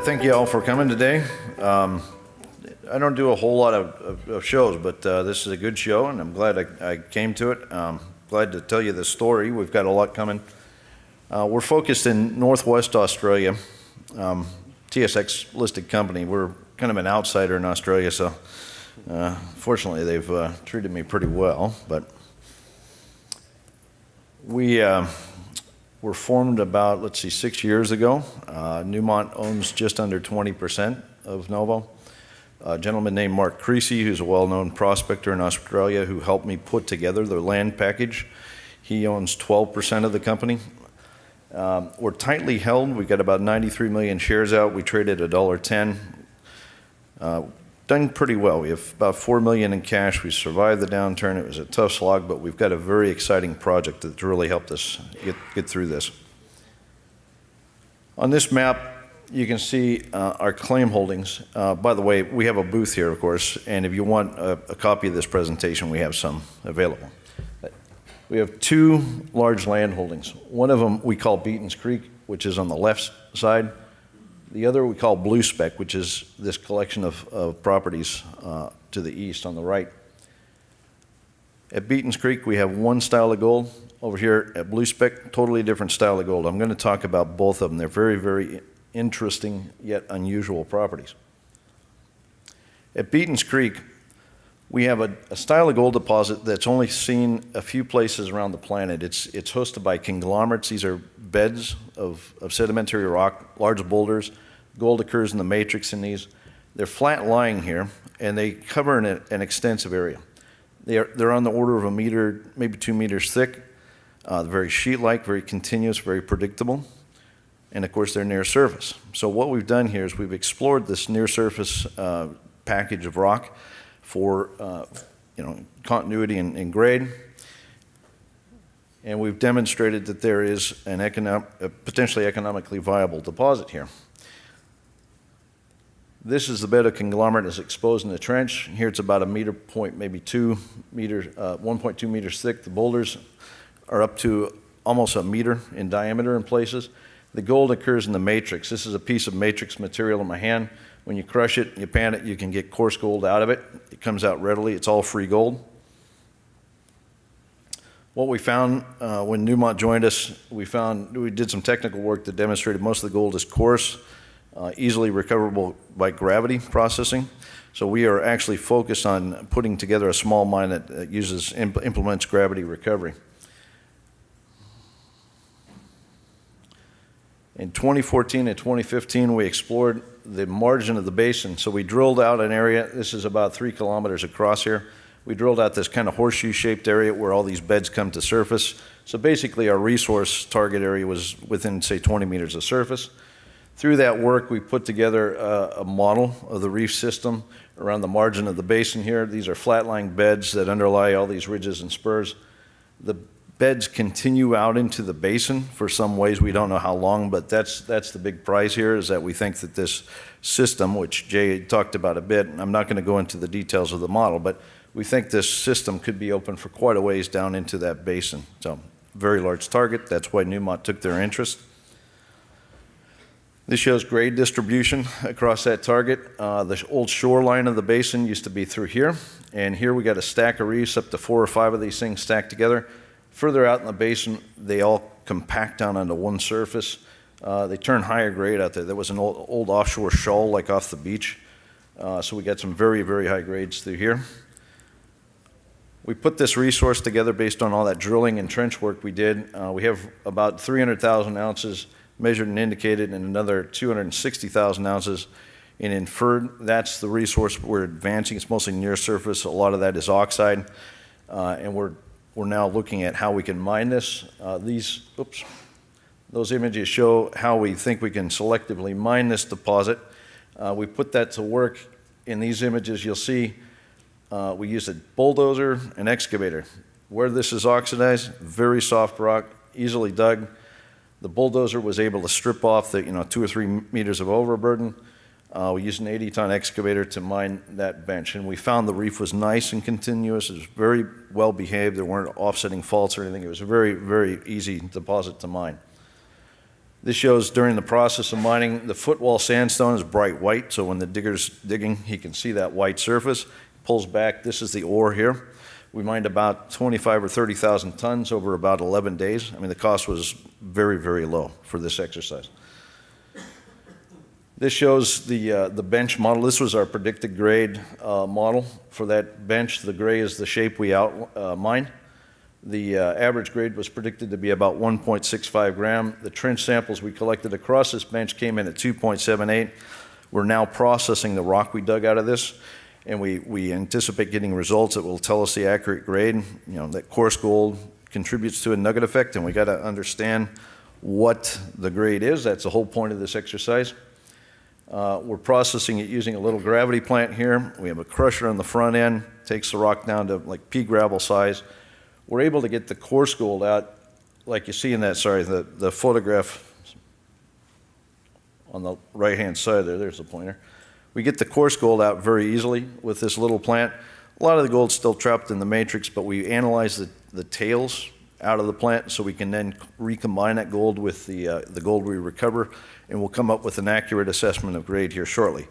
Thank you all for coming today. I don't do a whole lot of shows, but this is a good show, and I'm glad I came to it. Glad to tell you the story. We've got a lot coming. We're focused in Northwest Australia, TSX listed company. We're kind of an outsider in Australia, so fortunately they've treated me pretty well. But we were formed about, 6 years ago. Newmont owns just under 20% of Novo. A gentleman named Mark Creasy, who's a well-known prospector in Australia, who helped me put together the land package. He owns 12% of the company. We're tightly held. We've got about 93 million shares out. We traded $1.10. Done pretty well. We have about $4 million in cash. We survived the downturn. It was a tough slog, but we've got a very exciting project that's really helped us get through this. On this map, you can see our claim holdings. By the way, we have a booth here, of course, and if you want a copy of this presentation, we have some available. We have two large land holdings. One of them we call Beaton's Creek, which is on the left side. The other we call Blue Spec, which is this collection of properties to the east on the right. At Beaton's Creek, we have one style of gold. Over here at Blue Spec, totally different style of gold. I'm going to talk about both of them. They're very, very interesting yet unusual properties. At Beaton's Creek, we have a style of gold deposit that's only seen a few places around the planet. It's hosted by conglomerates. These are beds of sedimentary rock, large boulders. Gold occurs in the matrix in these. They're flat lying here, and they cover an extensive area. They're on the order of a meter, maybe 2 meters thick. They're very sheet-like, very continuous, very predictable. And of course, they're near surface. So what we've done here is we've explored this near surface package of rock for continuity and grade. And we've demonstrated that there is a potentially economically viable deposit here. This is the bed of conglomerate that's exposed in the trench. Here it's about a meter point, maybe 2 meters, 1.2 meters thick. The boulders are up to almost a meter in diameter in places. The gold occurs in the matrix. This is a piece of matrix material in my hand. When you crush it, you pan it, you can get coarse gold out of it. It comes out readily. It's all free gold. What we found when Newmont joined us, we did some technical work that demonstrated most of the gold is coarse, easily recoverable by gravity processing. So we are actually focused on putting together a small mine that implements gravity recovery. In 2014 and 2015, we explored the margin of the basin. So we drilled out an area. This is about 3 kilometers across here. We drilled out this kind of horseshoe-shaped area where all these beds come to surface. So basically, our resource target area was within, say, 20 meters of surface. Through that work, we put together a model of the reef system around the margin of the basin here. These are flat-lying beds that underlie all these ridges and spurs. The beds continue out into the basin for some ways. We don't know how long, but that's the big prize here, is that we think that this system, which Jay talked about a bit, I'm not going to go into the details of the model, but we think this system could be open for quite a ways down into that basin. So very large target. That's why Newmont took their interest. This shows grade distribution across that target. The old shoreline of the basin used to be through here, and here we got a stack of reefs, up to 4 or 5 of these things stacked together. Further out in the basin, they all compact down onto one surface. They turn higher grade out there. There was an old offshore shoal like off the beach. So we got some very, very high grades through here. We put this resource together based on all that drilling and trench work we did. We have about 300,000 ounces measured and indicated, and another 260,000 ounces in inferred. That's the resource we're advancing. It's mostly near surface. A lot of that is oxide, and we're now looking at how we can mine this. Those images show how we think we can selectively mine this deposit. We put that to work. In these images, you'll see we used a bulldozer and excavator. Where this is oxidized, very soft rock, easily dug. The bulldozer was able to strip off the 2 or 3 meters of overburden. We used an 80-ton excavator to mine that bench, and we found the reef was nice and continuous. It was very well behaved. There weren't offsetting faults or anything. It was a very, very easy deposit to mine. This shows during the process of mining, the footwall sandstone is bright white, so when the digger's digging, he can see that white surface. Pulls back, this is the ore here. We mined about 25 or 30,000 tons over about 11 days. I mean, the cost was very, very low for this exercise. This shows the bench model. This was our predicted grade model for that bench. The gray is the shape we mined. The average grade was predicted to be about 1.65 gram. The trench samples we collected across this bench came in at 2.78. We're now processing the rock we dug out of this, and we anticipate getting results that will tell us the accurate grade. You know, that coarse gold contributes to a nugget effect, and we got to understand what the grade is. That's the whole point of this exercise. We're processing it using a little gravity plant here. We have a crusher on the front end, takes the rock down to like pea gravel size. We're able to get the coarse gold out, like you see in that, the photograph on the right-hand side there, there's the pointer. We get the coarse gold out very easily with this little plant. A lot of the gold's still trapped in the matrix, but we analyze the tails out of the plant so we can then recombine that gold with the gold we recover, and we'll come up with an accurate assessment of grade here shortly.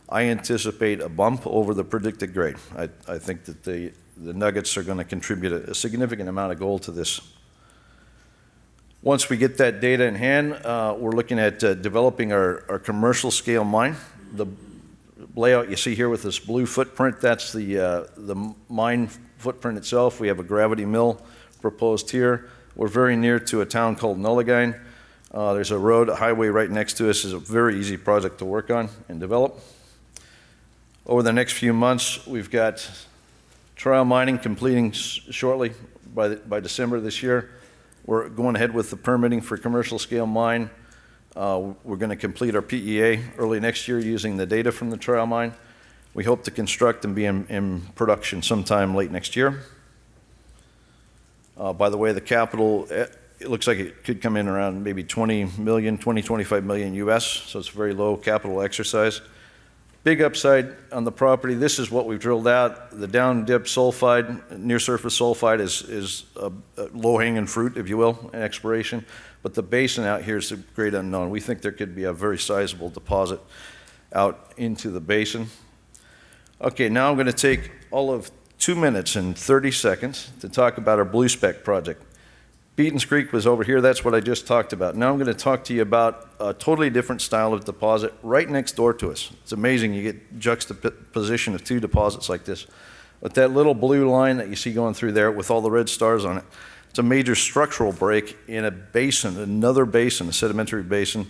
I anticipate a bump over the predicted grade. I think that the nuggets are going to contribute a significant amount of gold to this. Once we get that data in hand, we're looking at developing our commercial scale mine. The layout you see here with this blue footprint, that's the mine footprint itself. We have a gravity mill proposed here. We're very near to a town called Nullagine. There's a road, a highway right next to us. It's a very easy project to work on and develop. Over the next few months, we've got trial mining completing shortly by December this year. We're going ahead with the permitting for commercial scale mine. We're going to complete our PEA early next year using the data from the trial mine. We hope to construct and be in production sometime late next year. By the way, the capital, it looks like it could come in around maybe 25 million US, so it's a very low capital exercise. Big upside on the property. This is what we've drilled out. The down dip sulfide, near surface sulfide is a low-hanging fruit, if you will, in exploration. But the basin out here is a great unknown. We think there could be a very sizable deposit out into the basin. Okay, now I'm going to take all of 2 minutes and 30 seconds to talk about our Blue Spec project. Beaton's Creek was over here. That's what I just talked about. Now I'm going to talk to you about a totally different style of deposit right next door to us. It's amazing you get juxtaposition of two deposits like this. But that little blue line that you see going through there with all the red stars on it, it's a major structural break in a basin, another basin, a sedimentary basin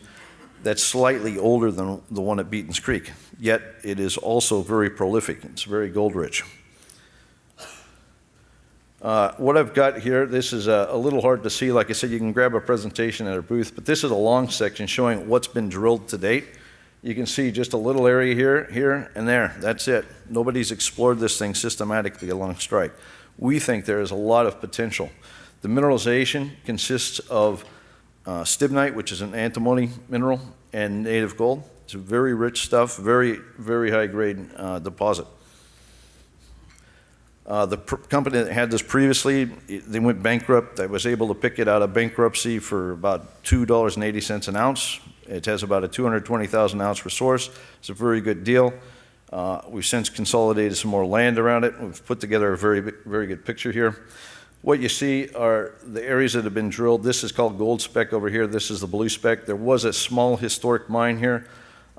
that's slightly older than the one at Beaton's Creek. Yet it is also very prolific. It's very gold rich. What I've got here, this is a little hard to see. Like I said, you can grab a presentation at our booth, but this is a long section showing what's been drilled to date. You can see just a little area here, and there. That's it. Nobody's explored this thing systematically along strike. We think there is a lot of potential. The mineralization consists of stibnite, which is an antimony mineral, and native gold. It's very rich stuff, very, very high grade deposit. The company that had this previously, they went bankrupt. I was able to pick it out of bankruptcy for about $2.80 an ounce. It has about a 220,000 ounce resource. It's a very good deal. We've since consolidated some more land around it. We've put together a very, very good picture here. What you see are the areas that have been drilled. This is called Gold Spec over here. This is the Blue Spec. There was a small historic mine here.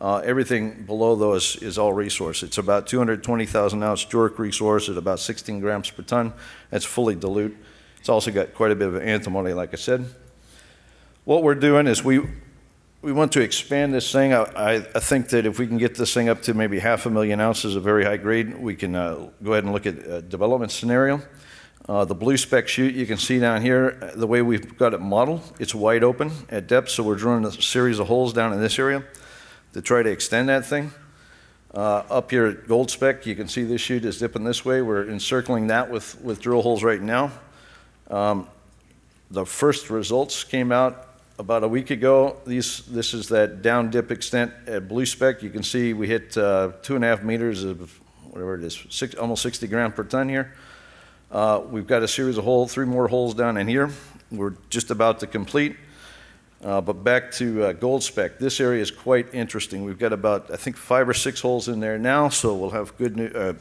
Everything below those is all resource. It's about 220,000 ounce JORC resource at about 16 grams per ton. That's fully dilute. It's also got quite a bit of antimony, like I said. What we're doing is we want to expand this thing. I think that if we can get this thing up to maybe 500,000 ounces of very high grade, we can go ahead and look at a development scenario. The Blue Spec chute you can see down here, the way we've got it modeled, it's wide open at depth, so we're drilling a series of holes down in this area to try to extend that thing. Up here at Gold Spec, you can see this chute is dipping this way. We're encircling that with drill holes right now. The first results came out about a week ago. This is that down dip extent at Blue Spec. You can see we hit 2.5 meters of whatever it is, almost 60 grams per ton here. We've got a series of holes, 3 more holes down in here. We're just about to complete. But back to Gold Spec, this area is quite interesting. We've got about, I think, 5 or 6 holes in there now, so we'll have good news.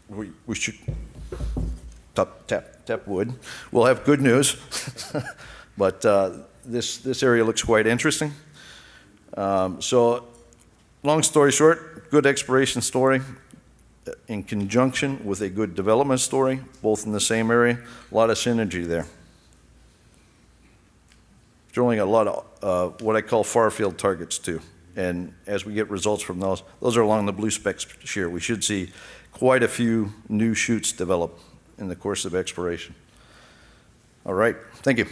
We should tap wood. We'll have good news. But this area looks quite interesting. So long story short, good exploration story in conjunction with a good development story, both in the same area. A lot of synergy there. Drilling a lot of what I call far field targets too. And as we get results from those are along the blue spec shear. We should see quite a few new shoots develop in the course of exploration. All right, thank you.